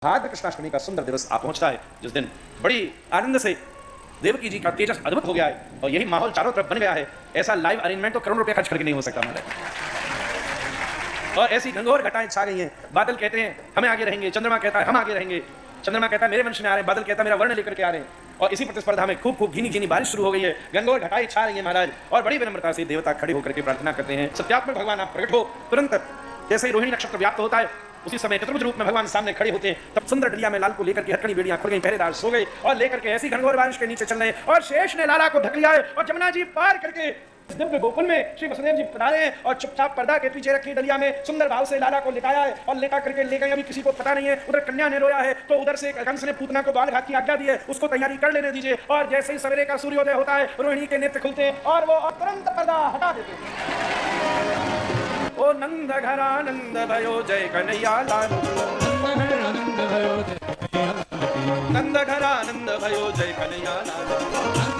भाद्र कृष्णाष्टमी का सुंदर दिवस आ पहुंचता है, जिस दिन बड़ी आनंद से देवकी जी का तेजस अद्भुत हो गया है और यही माहौल चारों तरफ बन गया है। ऐसा लाइव अरेंजमेंट तो करोड़ रुपए खर्च करके नहीं हो सकता हमारे। और ऐसी घनघोर घटाएं छा गई हैं। बादल कहते हैं हमें आगे रहेंगे, चंद्रमा कहता है हम आगे रहेंगे, चंद्रमा कहता है मेरे वंश में आ रहे हैं, बादल कहता है मेरा वर्ण लेकर के आ रहे हैं। और इसी प्रतिस्पर्धा में खूब खूब घिनी घिनी बारिश शुरू हो गई है, घनघोर घटाएं छा रही है महाराज। और बड़ी विनम्रता से देवता खड़े होकर के प्रार्थना करते हैं, सत्यात्मक भगवान आप प्रकट हो। तुरंत जैसे ही रोहिणी नक्षत्र व्याप्त होता है उसी समय चतुर्भुज रूप में भगवान सामने खड़े होते हैं। तब सुंदर डलिया में लाल को लेकर के हथकड़ी बेड़ियां खुल गई, पहरेदार सो गए और लेकर के ऐसी घनघोर बारिश के नीचे चल रहे और शेष ने लाला को ढक लिया है और जमुना जी पार करके दिव्य गोकुल में श्री वसुदेव जी पधारे हैं और चुपचाप पर्दा के पीछे रखी डलिया में सुंदर भाव से लाला को लेटाया है और लेटा करके ले गए। अभी किसी को पता नहीं है, उधर कन्या ने रोया है तो उधर से कंस ने पूतना को बाल घात की आज्ञा दी है, उसको तैयारी कर लेने दीजिए। और जैसे ही सवेरे का सूर्योदय होता है रोहिणी के नेत्र खुलते हैं और वो तुरंत पर्दा हटा देते हैं। ओ नंद घरानंद भयो जय कन्हैया लाल, नंद घरानंद भयो जय कन्हैया लाल।